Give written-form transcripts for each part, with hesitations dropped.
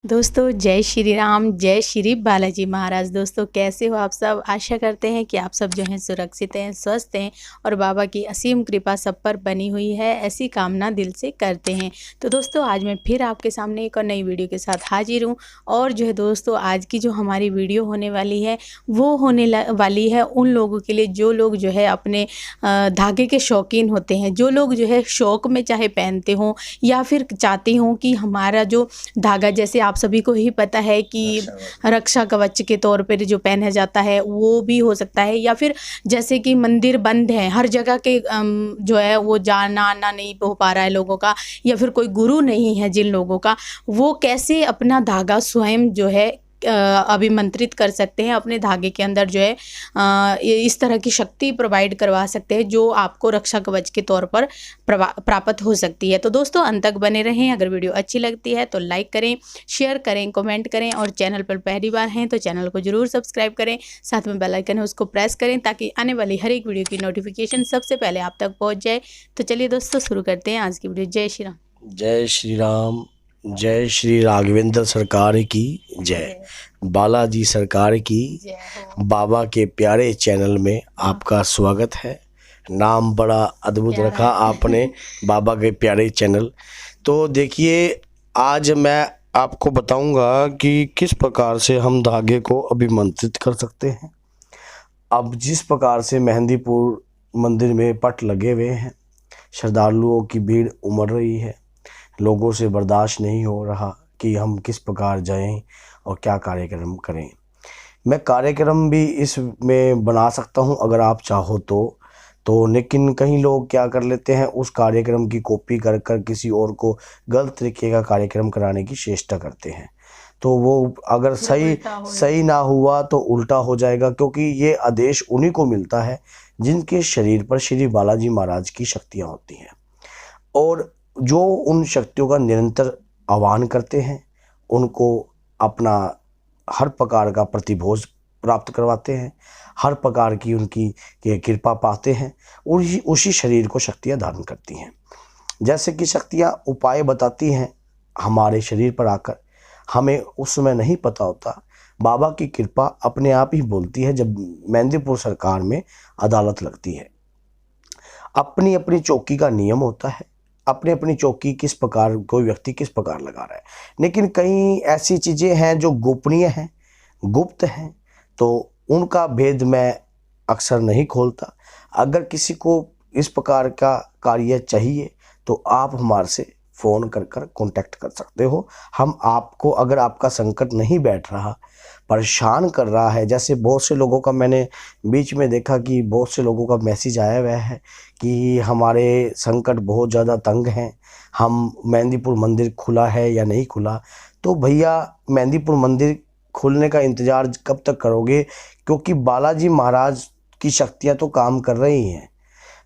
दोस्तों जय श्री राम, जय श्री बालाजी महाराज। दोस्तों कैसे हो आप सब? आशा करते हैं कि आप सब जो हैं सुरक्षित हैं, स्वस्थ हैं और बाबा की असीम कृपा सब पर बनी हुई है, ऐसी कामना दिल से करते हैं। तो दोस्तों आज मैं फिर आपके सामने एक और नई वीडियो के साथ हाजिर हूँ। और जो है दोस्तों आज की जो हमारी वीडियो होने वाली है वो होने वाली है उन लोगों के लिए जो लोग जो है अपने धागे के शौकीन होते हैं, जो लोग जो है शौक़ में चाहे पहनते हों या फिर चाहते हों कि हमारा जो धागा, जैसे आप सभी को ही पता है कि रक्षा कवच के तौर पर जो पहना जाता है वो भी हो सकता है, या फिर जैसे कि मंदिर बंद है, हर जगह के जो है वो जाना आना नहीं हो पा रहा है लोगों का, या फिर कोई गुरु नहीं है जिन लोगों का, वो कैसे अपना धागा स्वयं जो है अभिमंत्रित कर सकते हैं, अपने धागे के अंदर जो है इस तरह की शक्ति प्रोवाइड करवा सकते हैं जो आपको रक्षा कवच के तौर पर प्राप्त हो सकती है। तो दोस्तों अंत तक बने रहें। अगर वीडियो अच्छी लगती है तो लाइक करें, शेयर करें, कमेंट करें और चैनल पर पहली बार हैं तो चैनल को जरूर सब्सक्राइब करें। साथ में बेल आइकन है उसको प्रेस करें ताकि आने वाली हर एक वीडियो की नोटिफिकेशन सबसे पहले आप तक पहुँच जाए। तो चलिए दोस्तों शुरू करते हैं आज की वीडियो। जय श्री राम। जय श्री राम, जय श्री राघवेंद्र सरकार की जय, बालाजी सरकार की। बाबा के प्यारे चैनल में आपका स्वागत है। नाम बड़ा अद्भुत रखा आपने, बाबा के प्यारे चैनल। तो देखिए आज मैं आपको बताऊंगा कि किस प्रकार से हम धागे को अभिमंत्रित कर सकते हैं। अब जिस प्रकार से मेहंदीपुर मंदिर में पट लगे हुए हैं, श्रद्धालुओं की भीड़ उमड़ रही है, लोगों से बर्दाश्त नहीं हो रहा कि हम किस प्रकार जाएं और क्या कार्यक्रम करें। मैं कार्यक्रम भी इसमें बना सकता हूं अगर आप चाहो तो लेकिन कई लोग क्या कर लेते हैं, उस कार्यक्रम की कॉपी कर कर किसी और को गलत तरीके का कार्यक्रम कराने की चेष्टा करते हैं। तो वो अगर सही ना हुआ तो उल्टा हो जाएगा, क्योंकि ये आदेश उन्हीं को मिलता है जिनके शरीर पर श्री बालाजी महाराज की शक्तियाँ होती हैं, और जो उन शक्तियों का निरंतर आह्वान करते हैं उनको अपना हर प्रकार का प्रतिभोज प्राप्त करवाते हैं, हर प्रकार की उनकी कृपा पाते हैं, और उसी शरीर को शक्तियाँ धारण करती हैं। जैसे कि शक्तियाँ उपाय बताती हैं हमारे शरीर पर आकर, हमें उस समय नहीं पता होता, बाबा की कृपा अपने आप ही बोलती है। जब मेहंदीपुर सरकार में अदालत लगती है, अपनी अपनी चौकी का नियम होता है, अपनी अपनी चौकी किस प्रकार कोई व्यक्ति किस प्रकार लगा रहा है, लेकिन कई ऐसी चीज़ें हैं जो गोपनीय हैं, गुप्त हैं, तो उनका भेद मैं अक्सर नहीं खोलता। अगर किसी को इस प्रकार का कार्य चाहिए तो आप हमारे से फ़ोन कर कर कॉन्टैक्ट कर सकते हो। हम आपको, अगर आपका संकट नहीं बैठ रहा, परेशान कर रहा है, जैसे बहुत से लोगों का मैंने बीच में देखा कि बहुत से लोगों का मैसेज आया हुआ है कि हमारे संकट बहुत ज़्यादा तंग हैं, हम मेहंदीपुर मंदिर खुला है या नहीं खुला। तो भैया मेहंदीपुर मंदिर खुलने का इंतज़ार कब तक करोगे, क्योंकि बालाजी महाराज की शक्तियाँ तो काम कर रही हैं।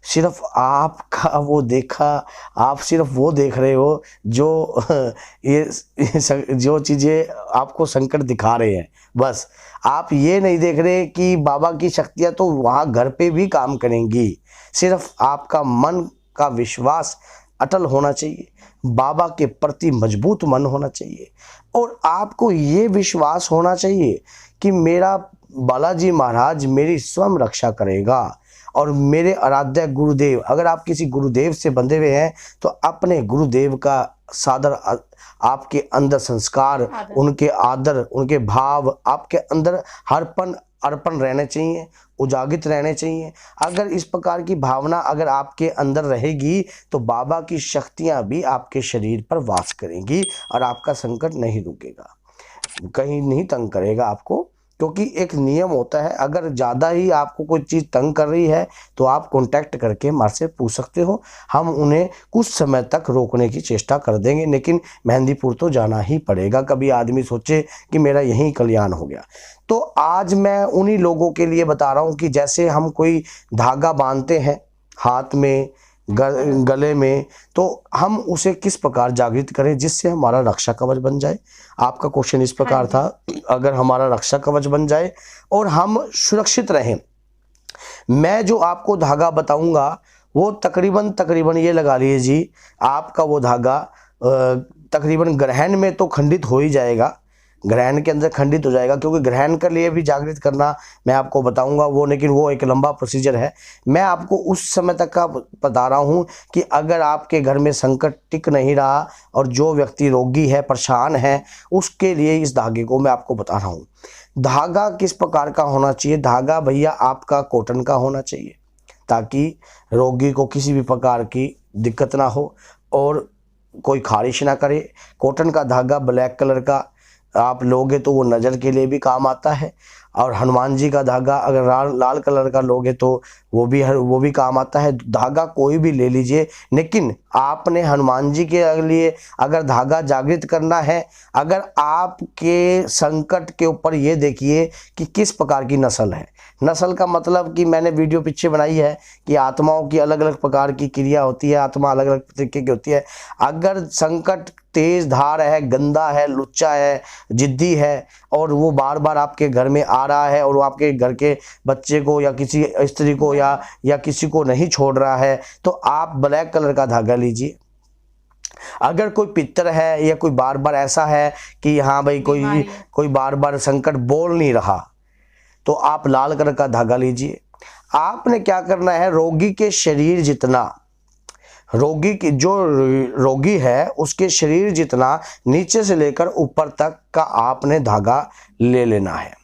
सिर्फ आपका वो देखा, आप सिर्फ वो देख रहे हो जो जो चीज़ें आपको संकट दिखा रहे हैं, बस आप ये नहीं देख रहे कि बाबा की शक्तियाँ तो वहाँ घर पे भी काम करेंगी। सिर्फ आपका मन का विश्वास अटल होना चाहिए, बाबा के प्रति मजबूत मन होना चाहिए, और आपको ये विश्वास होना चाहिए कि मेरा बालाजी महाराज मेरी स्वयं रक्षा करेगा। और मेरे आराध्य गुरुदेव, अगर आप किसी गुरुदेव से बंधे हुए हैं तो अपने गुरुदेव का सादर, आपके अंदर संस्कार, उनके आदर, उनके भाव आपके अंदर अर्पण रहने चाहिए, उजागित रहने चाहिए। अगर इस प्रकार की भावना अगर आपके अंदर रहेगी तो बाबा की शक्तियाँ भी आपके शरीर पर वास करेंगी और आपका संकट नहीं रुकेगा, कहीं नहीं तंग करेगा आपको। क्योंकि एक नियम होता है, अगर ज़्यादा ही आपको कोई चीज़ तंग कर रही है तो आप कांटेक्ट करके हमारे से पूछ सकते हो, हम उन्हें कुछ समय तक रोकने की चेष्टा कर देंगे, लेकिन मेहंदीपुर तो जाना ही पड़ेगा। कभी आदमी सोचे कि मेरा यहीं कल्याण हो गया। तो आज मैं उन्हीं लोगों के लिए बता रहा हूँ कि जैसे हम कोई धागा बांधते हैं हाथ में, गले में, तो हम उसे किस प्रकार जागृत करें जिससे हमारा रक्षा कवच बन जाए। आपका क्वेश्चन इस प्रकार था, अगर हमारा रक्षा कवच बन जाए और हम सुरक्षित रहें, मैं जो आपको धागा बताऊंगा वो तकरीबन ये लगा लीजिए जी, आपका वो धागा तकरीबन ग्रहण में तो खंडित हो ही जाएगा, ग्रहण के अंदर खंडित हो जाएगा, क्योंकि ग्रहण के लिए भी जागृत करना मैं आपको बताऊंगा वो, लेकिन वो एक लंबा प्रोसीजर है। मैं आपको उस समय तक का बता रहा हूं कि अगर आपके घर में संकट टिक नहीं रहा और जो व्यक्ति रोगी है, परेशान है, उसके लिए इस धागे को मैं आपको बता रहा हूं। धागा किस प्रकार का होना चाहिए? धागा भैया आपका कॉटन का होना चाहिए, ताकि रोगी को किसी भी प्रकार की दिक्कत ना हो और कोई खारिश ना करे। कॉटन का धागा ब्लैक कलर का आप लोगे तो वो नज़र के लिए भी काम आता है, और हनुमान जी का धागा अगर लाल कलर का लोगे तो वो भी काम आता है। धागा कोई भी ले लीजिए, लेकिन आपने हनुमान जी के लिए अगर धागा जागृत करना है, अगर आपके संकट के ऊपर ये देखिए कि किस प्रकार की नस्ल है। नस्ल का मतलब कि मैंने वीडियो पीछे बनाई है कि आत्माओं की अलग अलग प्रकार की क्रिया होती है, आत्मा अलग अलग तरीके की होती है। अगर संकट तेज धार है, गंदा है, लुच्चा है, जिद्दी है, और वो बार बार आपके घर में आ रहा है और वो आपके घर के बच्चे को या किसी स्त्री को या किसी को नहीं छोड़ रहा है, तो आप ब्लैक कलर का धागा लीजिए। अगर कोई पितर है या कोई बार बार ऐसा है कि हाँ भाई कोई बार बार संकट बोल नहीं रहा, तो आप लाल कलर का धागा लीजिए। आपने क्या करना है, रोगी के शरीर जितना, रोगी की जो रोगी है उसके शरीर जितना नीचे से लेकर ऊपर तक का आपने धागा ले लेना है,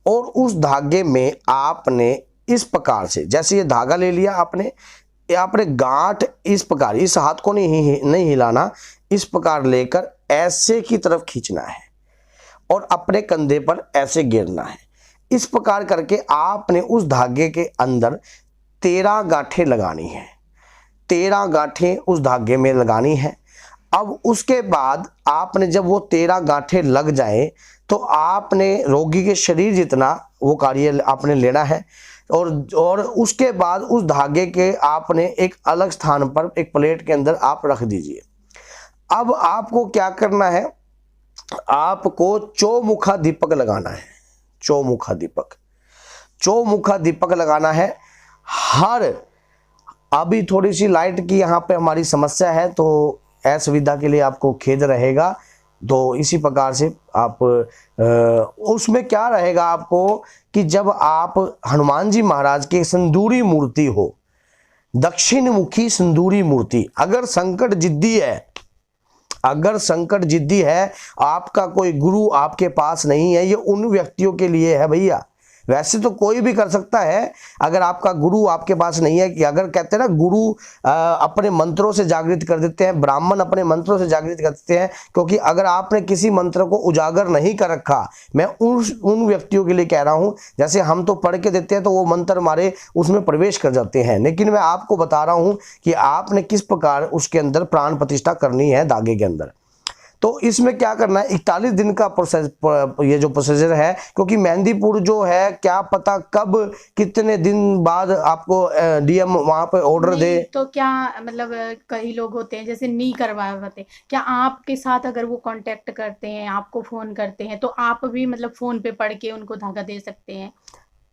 और उस धागे में आपने इस प्रकार से, जैसे ये धागा ले लिया आपने गांठ इस प्रकार, इस हाथ को नहीं हिलाना, इस प्रकार लेकर ऐसे की तरफ खींचना है और अपने कंधे पर ऐसे गिरना है। इस प्रकार करके आपने उस धागे के अंदर 13 गांठें लगानी है, 13 गांठें उस धागे में लगानी है। अब उसके बाद आपने जब वो 13 गांठें लग जाए तो आपने रोगी के शरीर जितना वो कार्य आपने लेना है, और उसके बाद उस धागे के आपने एक अलग स्थान पर एक प्लेट के अंदर आप रख दीजिए। अब आपको क्या करना है, आपको चौमुखा दीपक लगाना है, चौमुखा दीपक लगाना है। अभी थोड़ी सी लाइट की यहाँ पे हमारी समस्या है, तो असुविधा के लिए आपको खेद रहेगा। तो इसी प्रकार से आप उसमें क्या रहेगा आपको कि जब आप हनुमान जी महाराज की सिंदूरी मूर्ति हो, दक्षिण मुखी सिंदूरी मूर्ति, अगर संकट जिद्दी है, आपका कोई गुरु आपके पास नहीं है, ये उन व्यक्तियों के लिए है भैया। वैसे तो कोई भी कर सकता है, अगर आपका गुरु आपके पास नहीं है, कि अगर कहते हैं ना गुरु अपने मंत्रों से जागृत कर देते हैं, ब्राह्मण अपने मंत्रों से जागृत कर देते हैं, क्योंकि अगर आपने किसी मंत्र को उजागर नहीं कर रखा, मैं उन व्यक्तियों के लिए कह रहा हूं, जैसे हम तो पढ़ के देते हैं तो वो मंत्र हमारे उसमें प्रवेश कर जाते हैं, लेकिन मैं आपको बता रहा हूं कि आपने किस प्रकार उसके अंदर प्राण प्रतिष्ठा करनी है धागे के अंदर। तो इसमें क्या करना है, 41 दिन का ये जो प्रोसीजर है, क्योंकि मेहंदीपुर जो है क्या पता कब कितने दिन बाद आपको डीएम वहां पे ऑर्डर दे। तो क्या मतलब कई लोग होते हैं जैसे नहीं करवाते, क्या आपके साथ अगर वो कांटेक्ट करते हैं, आपको फोन करते हैं, तो आप भी मतलब फोन पे पढ़ के उनको धागा दे सकते हैं?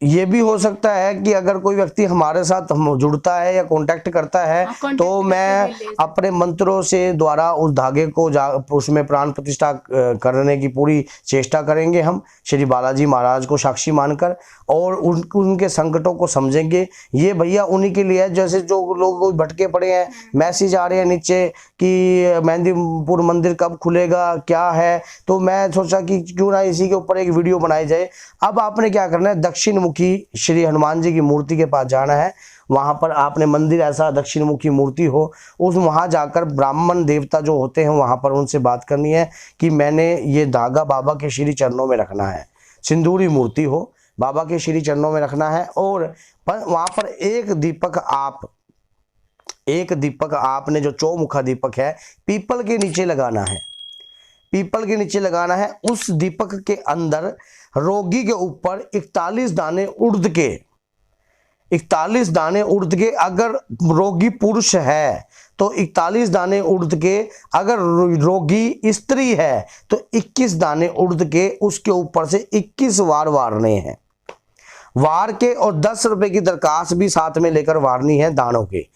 ये भी हो सकता है कि अगर कोई व्यक्ति हमारे साथ जुड़ता है या कांटेक्ट करता है, तो मैं अपने मंत्रों से द्वारा उस धागे को उसमें प्राण प्रतिष्ठा करने की पूरी चेष्टा करेंगे हम, श्री बालाजी महाराज को साक्षी मानकर, और उनके संकटों को समझेंगे। ये भैया उन्हीं के लिए है, जैसे जो लोग भटके पड़े हैं, मैसेज आ रहे हैं नीचे कि मेहंदीपुर मंदिर कब खुलेगा, क्या है, तो मैं सोचा कि क्यों ना इसी के ऊपर एक वीडियो बनाई जाए। अब आपने क्या करना है, दक्षिण मुखी श्री हनुमान जी की मूर्ति के पास जाना है। वहां पर आपने मंदिर ऐसा दक्षिण मुखी मूर्ति हो, वहां जाकर ब्राह्मण देवता जो होते हैं वहां पर उनसे बात करनी है कि मैंने ये धागा बाबा के श्री चरणों में रखना है, सिंदूरी मूर्ति हो, बाबा के श्री चरणों में रखना है। और वहां पर एक दीपक आपने जो चौमुखा दीपक है पीपल के नीचे लगाना है, पीपल के नीचे लगाना है। उस दीपक के अंदर रोगी के ऊपर 41 दाने उड़द के, अगर रोगी पुरुष है तो 41 दाने उड़द के, अगर रोगी स्त्री है तो 21 दाने उड़द के, उसके ऊपर से 21 वार वारने हैं, वार के, और 10 रुपए की दरखास्त भी साथ में लेकर वारनी है दानों के।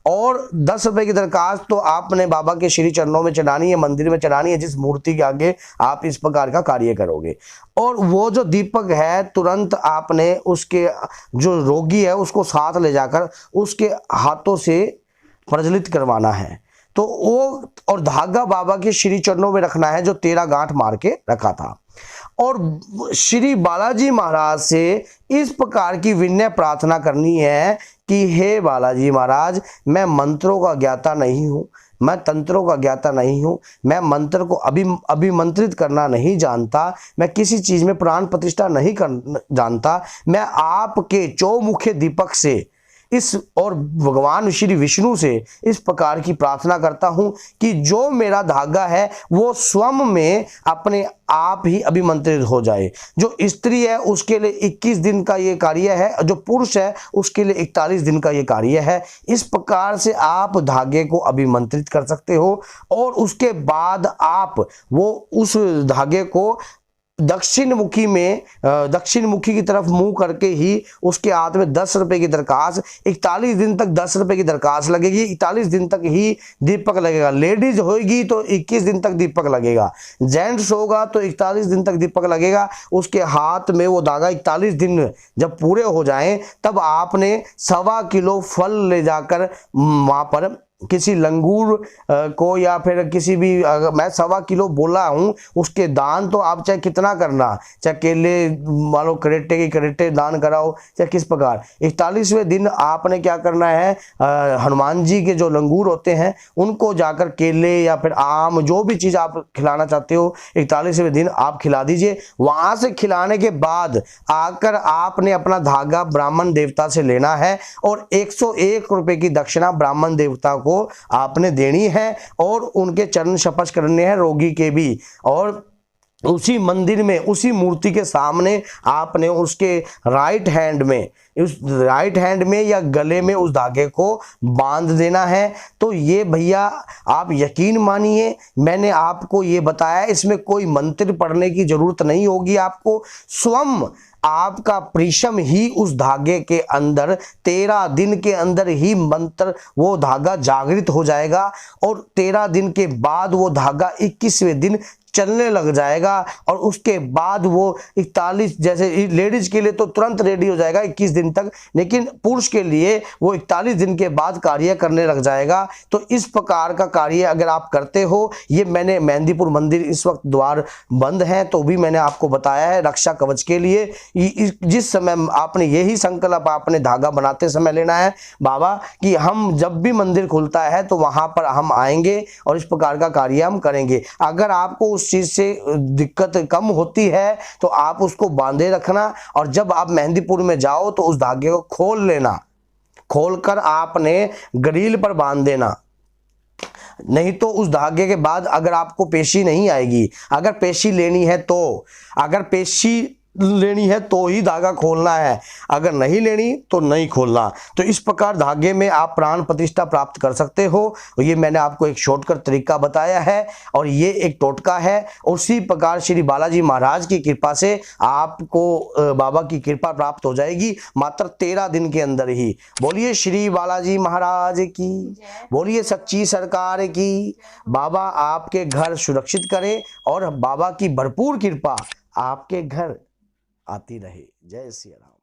और 10 रुपए की दरखास्त तो आपने बाबा के श्री चरणों में चढ़ानी है, मंदिर में चढ़ानी है, जिस मूर्ति के आगे आप इस प्रकार का कार्य करोगे। और वो जो दीपक है तुरंत आपने उसके जो रोगी है उसको साथ ले जाकर उसके हाथों से प्रज्वलित करवाना है। तो वो और धागा बाबा के श्री चरणों में रखना है जो 13 गांठ मार के रखा था। और श्री बालाजी महाराज से इस प्रकार की विनय प्रार्थना करनी है कि हे बालाजी महाराज, मैं मंत्रों का ज्ञाता नहीं हूँ, मैं तंत्रों का ज्ञाता नहीं हूँ, मैं मंत्र को अभिमंत्रित करना नहीं जानता, मैं किसी चीज़ में प्राण प्रतिष्ठा नहीं कर जानता। मैं आपके चौमुखे दीपक से इस और भगवान श्री विष्णु से इस प्रकार की प्रार्थना करता हूं कि जो मेरा धागा है वो स्वयं में अपने आप ही अभिमंत्रित हो जाए। जो स्त्री है उसके लिए 21 दिन का ये कार्य है, जो पुरुष है उसके लिए 41 दिन का ये कार्य है। इस प्रकार से आप धागे को अभिमंत्रित कर सकते हो और उसके बाद आप वो उस धागे को दक्षिण मुखी की तरफ मुंह करके ही उसके हाथ में 10 रुपए की दरखास्त, 41 दिन तक 10 रुपए की दरखास्त लगेगी, 41 दिन तक ही दीपक लगेगा। लेडीज होगी तो 21 दिन तक दीपक लगेगा, जेंट्स होगा तो 41 दिन तक दीपक लगेगा। उसके हाथ में वो धागा 41 दिन जब पूरे हो जाएं तब आपने 1.25 किलो फल ले जाकर वहां पर किसी लंगूर को या फिर किसी भी, मैं 1.25 किलो बोला हूँ, उसके दान तो आप चाहे कितना करना, चाहे केले मान लो करेटे की करेटे दान कराओ, चाहे किस प्रकार। 41वें दिन आपने क्या करना है, हनुमान जी के जो लंगूर होते हैं उनको जाकर केले या फिर आम जो भी चीज़ आप खिलाना चाहते हो 41वें दिन आप खिला दीजिए। वहाँ से खिलाने के बाद आकर आपने अपना धागा ब्राह्मण देवता से लेना है और 101 रुपये की दक्षिणा ब्राह्मण देवता को आपने देनी है और उनके चरण स्पर्श करने हैं, रोगी के भी। और उसी मंदिर में उसी मूर्ति के सामने आपने उसके राइट हैंड में या गले में उस धागे को बांध देना है। तो ये भैया आप यकीन मानिए, मैंने आपको ये बताया, इसमें कोई मंत्र पढ़ने की जरूरत नहीं होगी। आपको स्वयं आपका प्रीशम ही उस धागे के अंदर 13 दिन के अंदर ही मंत्र वो धागा जागृत हो जाएगा और 13 दिन के बाद वो धागा 21वें दिन चलने लग जाएगा। और उसके बाद वो 41, जैसे लेडीज के लिए तो तुरंत रेडी हो जाएगा 21 दिन तक, लेकिन पुरुष के लिए वो 41 दिन के बाद कार्य करने लग जाएगा। तो इस प्रकार का कार्य अगर आप करते हो, ये मैंने मेहंदीपुर मंदिर इस वक्त द्वार बंद है तो भी मैंने आपको बताया है रक्षा कवच के लिए। जिस समय आपने यही संकल्प आपने धागा बनाते समय लेना है बाबा कि हम जब भी मंदिर खुलता है तो वहां पर हम आएंगे और इस प्रकार का कार्य हम करेंगे। अगर आपको उस चीज से दिक्कत कम होती है तो आप उसको बांधे रखना और जब आप मेहंदीपुर में जाओ तो उस धागे को खोल लेना, खोलकर आपने ग्रिल पर बांध देना। नहीं तो उस धागे के बाद अगर आपको पेशी नहीं आएगी, अगर पेशी लेनी है तो, अगर पेशी लेनी है तो ही धागा खोलना है, अगर नहीं लेनी तो नहीं खोलना। तो इस प्रकार धागे में आप प्राण प्रतिष्ठा प्राप्त कर सकते हो। ये मैंने आपको एक शॉर्टकट तरीका बताया है और ये एक टोटका है। उसी प्रकार श्री बालाजी महाराज की कृपा से आपको बाबा की कृपा प्राप्त हो जाएगी मात्र 13 दिन के अंदर ही। बोलिए श्री बालाजी महाराज की, बोलिए सच्ची सरकार की। बाबा आपके घर सुरक्षित करे और बाबा की भरपूर कृपा आपके घर आती रहे। जय श्री राम।